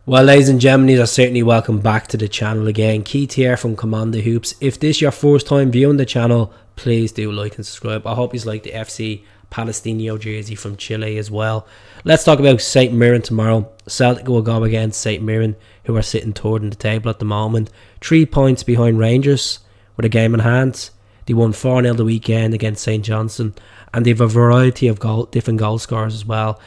Well, ladies and gentlemen, you're certainly welcome back to the channel again. Keith here from Commander Hoops. If this is your first time viewing the channel, please do like and subscribe. I hope you like the FC Palestino jersey from Chile as well. Let's talk about St. Mirren tomorrow. Celtic will go against St. Mirren, who are sitting third in the table at the moment. 3 points behind Rangers with a game in hand. They won 4-0 the weekend against St. Johnstone, and they have a variety of different goal scorers as well.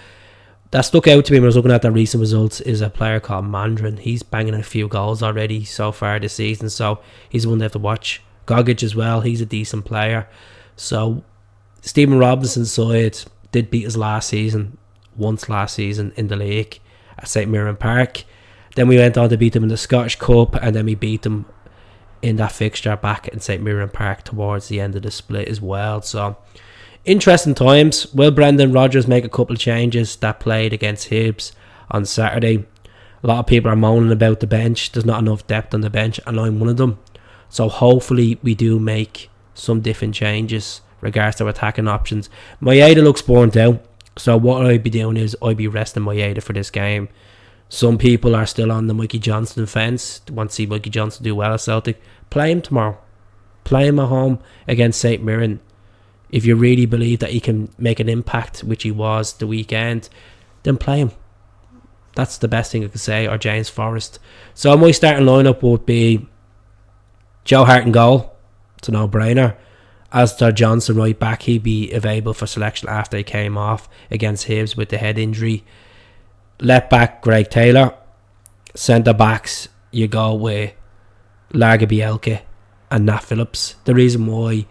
That stuck out to me when I was looking at the recent results is a player called Mirren. He's banging a few goals already so far this season, so he's one they have to watch. Gogic as well, he's a decent player. So Stephen Robinson's side did beat us once last season in the league at St. Mirren Park. Then we went on to beat them in the Scottish Cup, and then we beat them in that fixture back in St. Mirren Park towards the end of the split as well. So interesting times. Will Brendan Rodgers make a couple of changes that played against Hibs on Saturday? A lot of people are moaning about the bench. There's not enough depth on the bench, and I'm one of them. So hopefully we do make some different changes regards to attacking options. Maeda looks burnt out, so what I'd be doing is I'd be resting Maeda for this game. Some people are still on the Mikey Johnston fence. They want to see Mikey Johnston do well at Celtic. Play him tomorrow. Play him at home against St. Mirren. If you really believe that he can make an impact, which he was the weekend, then play him. That's the best thing I could say. Or James Forrest. So my starting lineup would be Joe Hart in goal. It's a no-brainer. Alistair Johnson right back. He'd be available for selection after he came off against Hibs with the head injury. Left back Greg Taylor. Centre backs you go with Larga Bielke and Nat Phillips. The reason why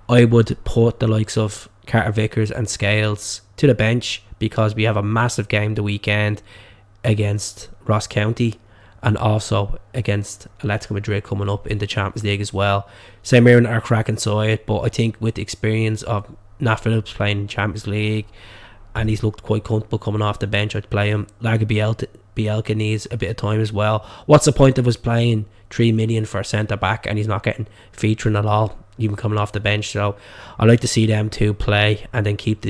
I would put the likes of Carter Vickers and Scales to the bench because we have a massive game the weekend against Ross County and also against Atletico Madrid coming up in the Champions League as well. St. Mirren are cracking side, but I think with the experience of Nat Phillips playing in Champions League, and he's looked quite comfortable coming off the bench, I'd play him. Larga Bielka needs a bit of time as well. What's the point of us playing 3 million for a centre back and he's not getting featuring at all, even coming off the bench? So I like to see them two play and then keep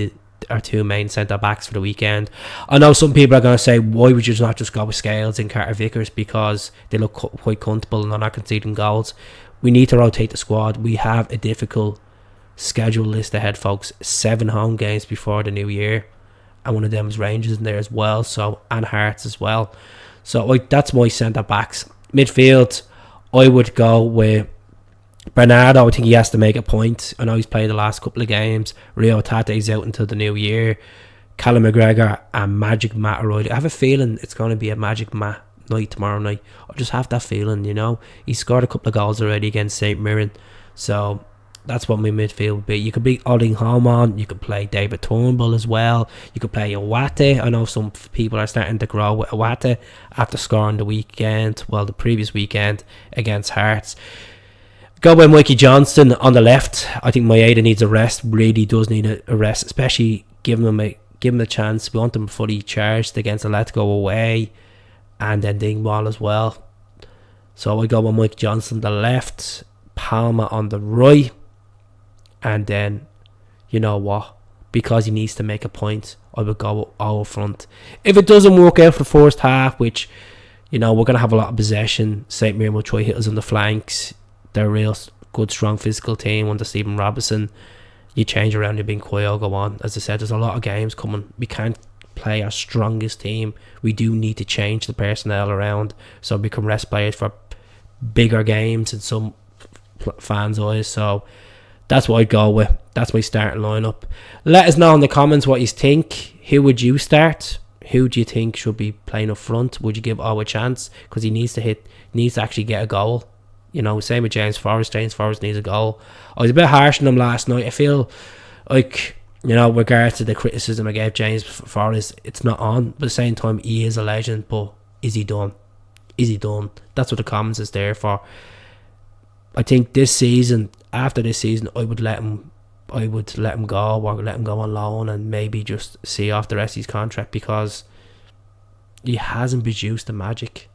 our two main centre backs for the weekend. I know some people are going to say, why would you not just go with Scales and Carter Vickers, because they look quite comfortable and they're not conceding goals. We need to rotate the squad. We have a difficult schedule list ahead, folks. 7 home games before the new year, and one of them is Rangers in there as well, so, and Hearts as well. So that's my centre backs. Midfield, I would go with Bernardo. I think he has to make a point. I know he's played the last couple of games. Rio Tate's out until the new year. Callum McGregor and Magic Matt O'Reilly. I have a feeling it's going to be a Magic Matt night tomorrow night. I just have that feeling, you know. He scored a couple of goals already against St. Mirren. So that's what my midfield would be. You could be Ollie Holman. You could play David Turnbull as well. You could play Iwate. I know some people are starting to grow with Iwate after scoring the previous weekend against Hearts. Go by Mikey Johnston on the left. I think Maeda needs a rest. Really does need a rest, especially give him a chance. We want him fully charged against Atletico away, and then Dingwall as well. So I go with Mike Johnston on the left, Palmer on the right. And then, you know what, because he needs to make a point, I would go over front. If it doesn't work out for the first half, which, you know, we're going to have a lot of possession, St. Mirren will try hit us on the flanks. They're a real good, strong physical team under Stephen Robinson. You change around, you're being quiet, go on. As I said, there's a lot of games coming. We can't play our strongest team. We do need to change the personnel around so we can rest players for bigger games in some fans' eyes. So that's what I'd go with. That's my starting lineup. Let us know in the comments what you think. Who would you start? Who do you think should be playing up front? Would you give O a chance? Because he needs to actually get a goal. You know, same with James Forrest. James Forrest needs a goal. I was a bit harsh on him last night. I feel like, you know, regards to the criticism I gave James Forrest, it's not on. But at the same time, he is a legend. But is he done? Is he done? That's what the comments is there for. I think after this season, I would let him go, or let him go on loan and maybe just see off the rest of his contract, because he hasn't produced the magic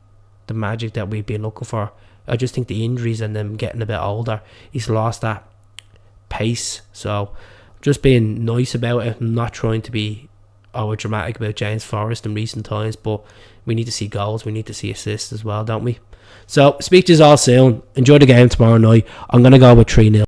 that we've been looking for. I just think the injuries and them getting a bit older, he's lost that pace. So just being nice about it, not trying to be over dramatic about James Forrest in recent times, but we need to see goals, we need to see assists as well, don't we? So speak to you all soon. Enjoy the game tomorrow night. I'm going to go with 3-0.